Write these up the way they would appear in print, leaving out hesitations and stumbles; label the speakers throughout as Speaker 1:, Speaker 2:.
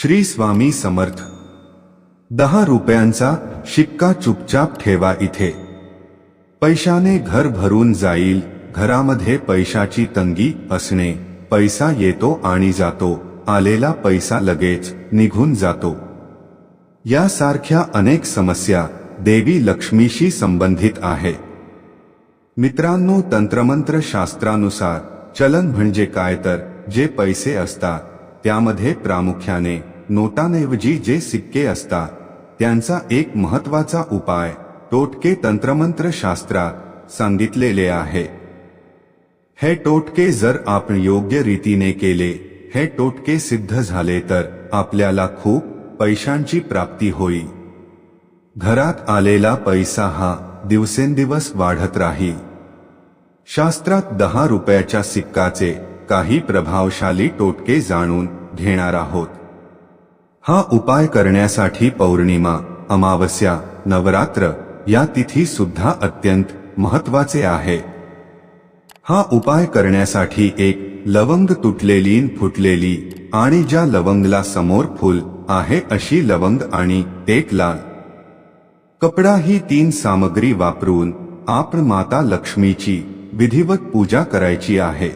Speaker 1: श्री स्वामी समर्थ। 10 रुपयांचा शिक्का चुपचाप ठेवा इथे, पैशाने घर भरून जाईल। घरामध्ये पैशाची तंगी असणे, पैसा येतो आणि जातो, आलेला पैसा लगेच निघून जातो, यासारख्या अनेक समस्या देवी लक्ष्मीशी संबंधित आहे। मित्रांनो, तंत्रमंत्र शास्त्रानुसार चलन म्हणजे काय तर जे पैसे असतात त्यामध्ये प्रामुख्याने नोटांऐवजी जे सिक्के असतात त्यांचा एक महत्त्वाचा उपाय टोटके तंत्रमंत्र शास्त्रात सांगितलेले आहे। हे टोटके जर आपण योग्य रीतीने केले, हे टोटके सिद्ध झाले तर आपल्याला खूप पैशांची प्राप्ती होईल। घरात आलेला पैसा हा दिवसेंदिवस वाढत राहील। शास्त्रात 10 रुपयाच्या सिक्काचे काही प्रभावशाली टोटके जाणून घेणार आहोत। हा उपाय करण्यासाठी पौर्णिमा, अमावस्या, नवरात्र या तिथी सुद्धा अत्यंत महत्त्वाचे आहे। हा उपाय करण्यासाठी एक लवंग तुटलेली फुटलेली आणि ज्या लवंगला समोर फूल आहे अशी लवंग आणि एक लाल कपडा ही 3 सामग्री वापरून आपण माता लक्ष्मीची विधिवत पूजा करायची आहे।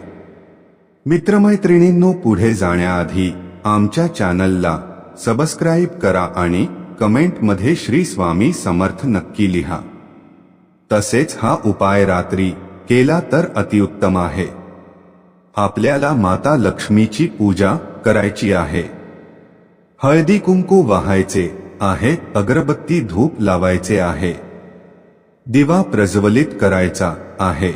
Speaker 1: मित्रमैत्रिणींनो, पुढे जाण्याआधी आमच्या चॅनलला सबस्क्राईब करा आणि कमेंटमध्ये श्री स्वामी समर्थ नक्की लिहा। तसेच हा उपाय रात्री केला तर अतिउत्तम आहे। आपल्याला माता लक्ष्मीची पूजा करायची आहे। हळदी कुंकू वाहायचे आहे, अगरबत्ती धूप लावायचे आहे, दिवा प्रज्वलित करायचा आहे,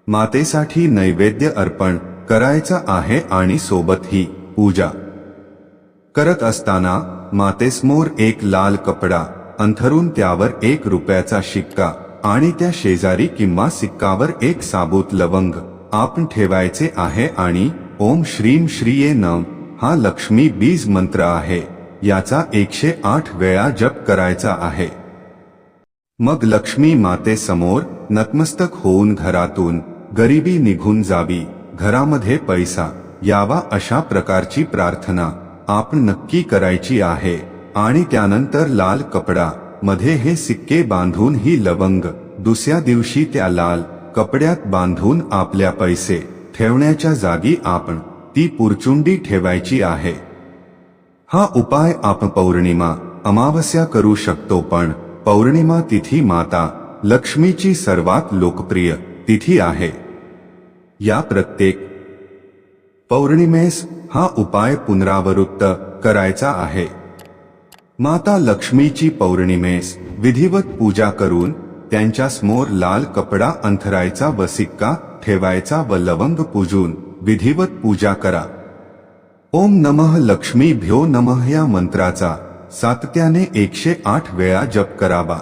Speaker 1: मातेसाठी नैवेद्य अर्पण करायचा आहे आणि सोबत ही पूजा करत असताना मातेसमोर एक लाल कपडा अंथरून त्यावर 1 रुपयाचा शिक्का आणि त्या शेजारी किंवा सिक्कावर एक साबूत लवंग आपण ठेवायचे आहे आणि ओम श्रीम श्रीये नम हा लक्ष्मी बीज मंत्र आहे, याचा 108 वेळा जप करायचा आहे। मग लक्ष्मी मातेसमोर नतमस्तक होऊन घरातून गरिबी निघून जावी, घरामध्ये पैसा यावा अशा प्रकारची प्रार्थना आपण नक्की करायची आहे। आणि त्यानंतर लाल कपडा मध्ये हे सिक्के बांधून ही लवंग दुसऱ्या दिवशी त्या लाल कपड्यात बांधून आपल्या पैसे ठेवण्याच्या जागी आपण ती पुरचुंडी ठेवायची आहे। हा उपाय आपण पौर्णिमा, अमावस्या करू शकतो, पण पौर्णिमा तिथी माता लक्ष्मीची सर्वात लोकप्रिय तिथी आहे। या प्रत्येक पौर्णिमेस हा उपाय पुनरावृत्त करायचा आहे। माता लक्ष्मीची पौर्णिमेस विधिवत पूजा करून त्यांच्या समोर लाल कपडा अंथरायचा व सिक्का ठेवायचा व लवंग पूजून विधिवत पूजा करा। ओम नमः लक्ष्मीभ्यो नमः या मंत्राचा सातत्याने 108 वेळा जप करावा।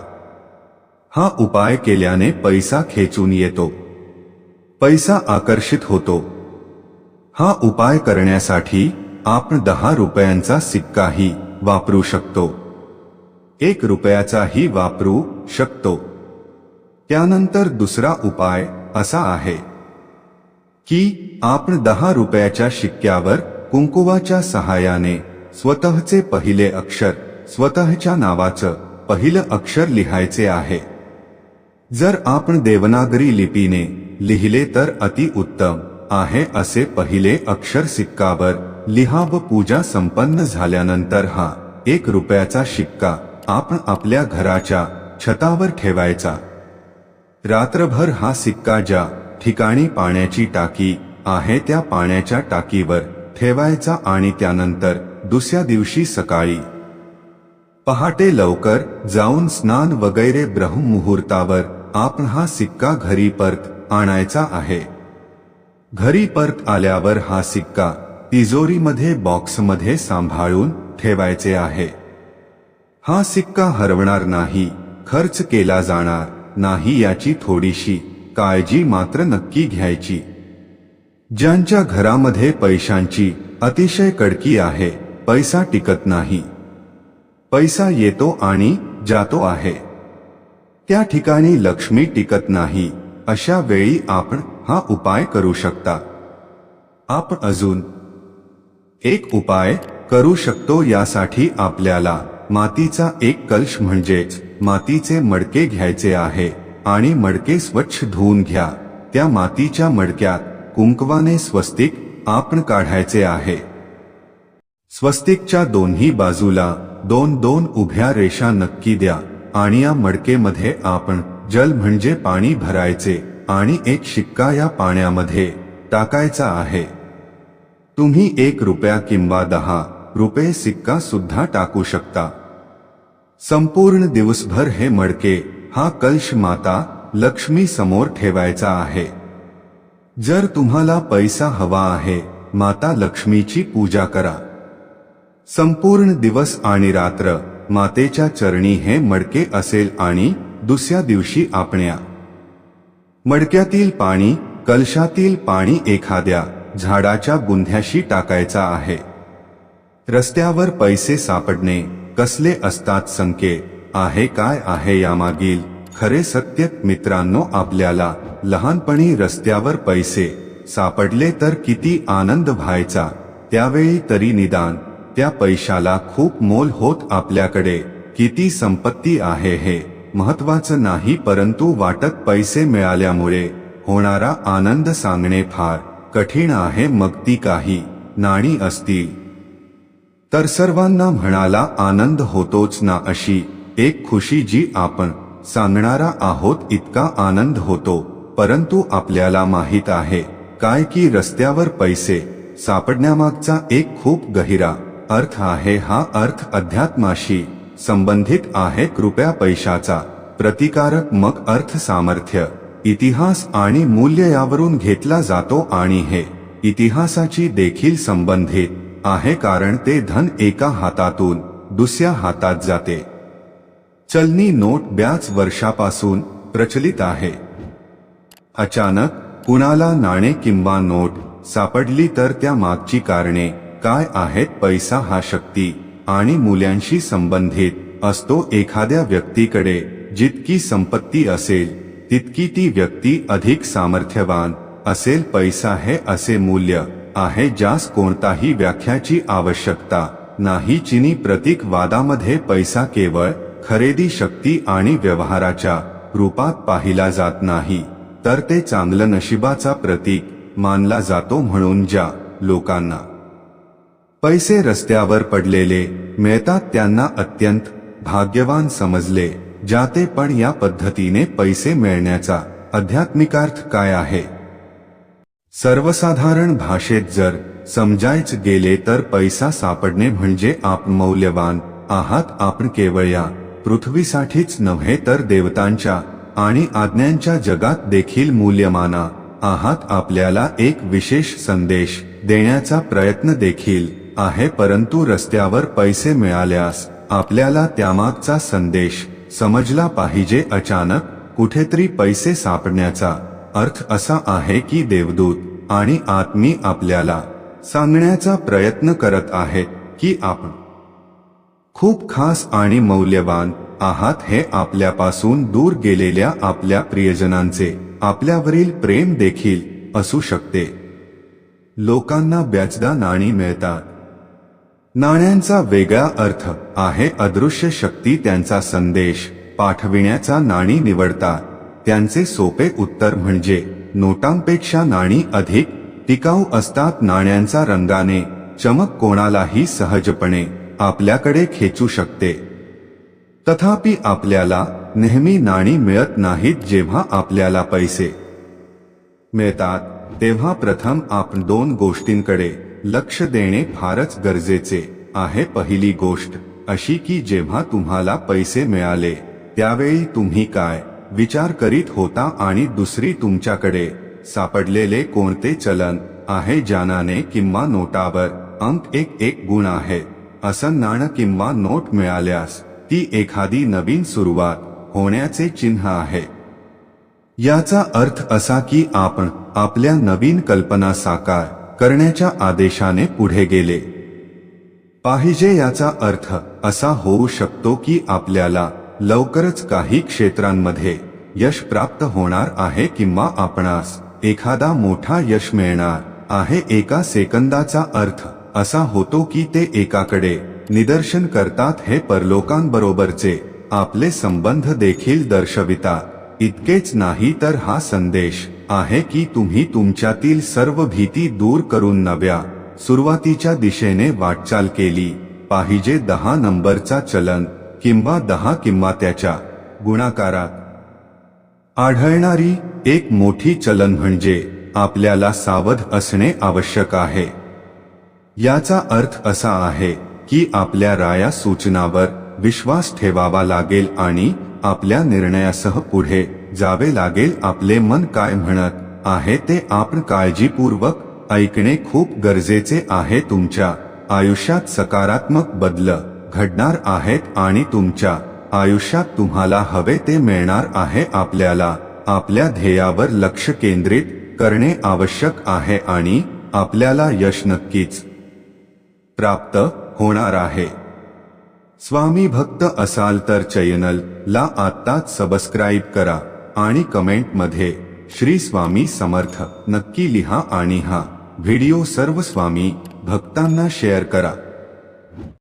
Speaker 1: हा उपाय केल्याने पैसा खेचून येतो, पैसा आकर्षित होतो। हा उपाय करण्यासाठी आपण 10 रुपयांचा सिक्काही वापरू शकतो, 1 रुपयाचाही वापरू शकतो। त्यानंतर दुसरा उपाय असा आहे की आपण 10 रुपयाच्या शिक्क्यावर कुंकुवाच्या सहाय्याने स्वतःचे पहिले अक्षर, स्वतःच्या नावाचं पहिलं अक्षर लिहायचे आहे। जर आपण देवनागरी लिपीने लिहिले तर अति उत्तम आहे। असे पहिले अक्षर सिक्कावर लिहा व पूजा संपन्न झाल्यानंतर हा 1 रुपयाचा शिक्का आपण आपल्या घराच्या छतावर ठेवायचा। रात्रभर हा सिक्का ज्या ठिकाणी पाण्याची टाकी आहे त्या पाण्याच्या टाकीवर ठेवायचा आणि त्यानंतर दुसऱ्या दिवशी सकाळी पहाटे लवकर जाऊन स्नान वगैरे ब्रह्ममुहूर्तावर आपण हा सिक्का घरी परत आणायचा आहे। घरी परत आल्यावर हा सिक्का तिजोरीमध्ये बॉक्समध्ये सांभाळून ठेवायचे आहे। हा सिक्का हरवणार नाही, खर्च केला जाणार नाही याची थोडीशी काळजी मात्र नक्की घ्यायची। ज्यांच्या घरामध्ये पैशांची अतिशय कडकी आहे, पैसा टिकत नाही, पैसा येतो आणि जातो आहे, त्या ठिकाणी लक्ष्मी टिकत नाही, अशा वेळी आपण हा उपाय करू शकता। आपण अजून एक उपाय करू शकतो यासाठी आपल्याला मातीचा एक कलश म्हणजेच मातीचे मडके घ्यायचे आहे आणि मडके स्वच्छ धुवून घ्या. त्या मातीच्या मडक्यात कुंकवाने स्वस्तिक आपण काढायचे आहे. स्वस्तिकच्या दोन्ही बाजूला 2-2 उभ्या रेषा नक्की द्या आणि या मडकेमध्ये आपण जल म्हणजे पाणी भरायचे आणि एक शिक्का या पाण्यामध्ये टाकायचा आहे. तुम्ही 1 रुपया किंवा 10 रुपये सिक्का सुद्धा टाकू शकता. संपूर्ण दिवसभर हे मडके हा कलश माता लक्ष्मी समोर ठेवायचा आहे. जर तुम्हाला पैसा हवा आहे, माता लक्ष्मीची पूजा करा. संपूर्ण दिवस आणि रात्र मातेच्या चरणी हे मडके असेल आणि दुसऱ्या दिवशी आपल्या मडक्यातील पाणी कलशातील पाणी एखाद्या झाडाच्या बुंध्याशी टाकायचा आहे. रस्त्यावर पैसे सापडणे कसले असतात संकेत आहे काय आहे यामागील खरे सत्य? मित्रांनो, आपल्याला लहानपणी रस्त्यावर पैसे सापडले तर किती आनंद व्हायचा. त्यावेळी तरी निदान त्या पैशाला खूप मोल होत. आपल्याकडे किती संपत्ती आहे हे महत्वाचं नाही, परंतु वाटत पैसे मिळाल्यामुळे होणारा आनंद सांगणे फार कठीण आहे. मग ती काही नाणी असतील तर सर्वांना म्हणाला आनंद होतोच ना, अशी एक खुशी जी आपण सांगणारा आहोत इतका आनंद होतो. परंतु आपल्याला माहित आहे काय की रस्त्यावर पैसे सापडण्यामागचा एक खूप गहिरा अर्थ आहे. हा अर्थ अध्यात्माशी संबंधित आहे. कृपया पैशाचा प्रतिकारक मग अर्थ सामर्थ्य इतिहास आणि मूल्य यावरून घेतला जातो आणि हे इतिहासाची देखील संबंधित आहे, कारण ते धन एका हातातून दुसऱ्या हातात जाते. चलनी नोट बऱ्याच वर्षापासून प्रचलित आहे. अचानक कुणाला नाणे किंवा नोट सापडली तर त्या मागची कारणे काय आहेत? पैसा हा शक्ती आणि मूल्यांशी संबंधित असतो. एखाद्या व्यक्तीकडे जितकी संपत्ती असेल तितकी ती व्यक्ती अधिक सामर्थ्यवान असेल. पैसा हे असे मूल्य आहे ज्यास कोणताही व्याख्याची आवश्यकता नाही. चीनी प्रतीकवादामध्ये पैसा केवळ खरेदी शक्ती आणि व्यवहाराच्या रूपात पाहिला जात नाही, तर ते चांगलं नशिबाचा प्रतीक मानला जातो. म्हणून ज्या लोकांना पैसे रस्त्यावर पडलेले मिळतात त्यांना अत्यंत भाग्यवान समजले जाते. पण या पद्धतीने पैसे मिळण्याचा आध्यात्मिकार्थ काय आहे? सर्वसाधारण भाषेत जर समजायचे गेले तर पैसा सापडणे म्हणजे आपण मौल्यवान आहात. आपण केवळ या पृथ्वीसाठीच नव्हे तर देवतांच्या आणि आज्ञांच्या जगात देखील मूल्यमान आहात. आपल्याला एक विशेष संदेश देण्याचा प्रयत्न देखील आहे, परंतु रस्त्यावर पैसे मिळाल्यास आपल्याला त्यामागचा संदेश समजला पाहिजे. अचानक कुठेतरी पैसे सापडण्याचा अर्थ असा आहे की देवदूत आणि आत्मी आपल्याला सांगण्याचा प्रयत्न करत आहेत की आपण खूप खास आणि मौल्यवान आहात. हे आपल्यापासून दूर गेलेल्या आपल्या प्रियजनांचे आपल्यावरील प्रेम देखील असू शकते. लोकांना बऱ्याचदा नाणी मिळतात. नाण्यांचा वेगळा अर्थ आहे. अदृश्य शक्ती त्यांचा संदेश पाठविण्याचा नाणी निवडतात. त्यांचे सोपे उत्तर म्हणजे नोटांपेक्षा नाणी अधिक टिकाऊ असतात. नाण्यांचा रंगाने चमक कोणालाही सहजपणे आपल्याकडे खेचू शकते. तथापि आपल्याला नेहमी नाणी मिळत नाहीत. जेव्हा आपल्याला पैसे मिळतात तेव्हा प्रथम आपण 2 गोष्टींकडे लक्ष देणे फारच गरजेचे आहे. पहिली गोष्ट अशी की जेव्हा तुम्हाला पैसे मिळाले त्यावेळी तुम्ही काय विचार करीत होता, आणि दुसरी तुमच्याकडे सापडलेले कोणते चलन आहे. ज्याने किंवा नोटावर अंक 1 गुण आहे असं नाणं किंवा नोट मिळाल्यास ती एखादी नवीन सुरुवात होण्याचे चिन्ह आहे. याचा अर्थ असा की आपण आपल्या नवीन कल्पना साकार करण्याच्या आदेशाने पुढे गेले पाहिजे. याचा अर्थ असा होऊ शकतो की आपल्याला लवकरच काही क्षेत्रांमध्ये यश प्राप्त होणार आहे किंवा आपणास एखादा मोठा यश मिळणार आहे. एका सेकंदाचा अर्थ असा होतो की ते एकाकडे निदर्शन करतात हे परलोकांबरोबरचे आपले संबंध देखील दर्शवितात। इतकेच नाही तर हा संदेश आहे की तुम्ही तुमच्यातील सर्व भीती दूर करून नव्या सुरुवातीच्या दिशेने वाटचाल केली पाहिजे। 10 नंबरचा चलन किंवा 10 किंवा त्याच्या गुणाकारात आढळणारी एक मोठी चलन म्हणजे आपल्याला सावध असणे आवश्यक आहे। याचा अर्थ असा आहे की आपल्या राया सूचनावर विश्वास ठेवावा लागेल आणि आपल्या निर्णयासह पुढे जावे लागेल। आपले मन काय म्हणत आहे ते आपण काळजीपूर्वक ऐकणे खूप गरजेचे आहे। तुमच्या आयुष्यात सकारात्मक बदल घडणार आहेत आणि तुमच्या आयुष्यात तुम्हाला हवे ते मिळणार आहे। आपल्याला आपल्या ध्येयावर लक्ष केंद्रित करणे आवश्यक आहे आणि आपल्याला यश नक्कीच प्राप्त होणार आहे। स्वामी भक्त असाल तर चॅनल ला आत्ताच सबस्क्राईब करा आणि कमेंट मध्ये श्री स्वामी समर्थ नक्की लिहा आणि हा व्हिडिओ सर्व स्वामी भक्तांना शेअर करा।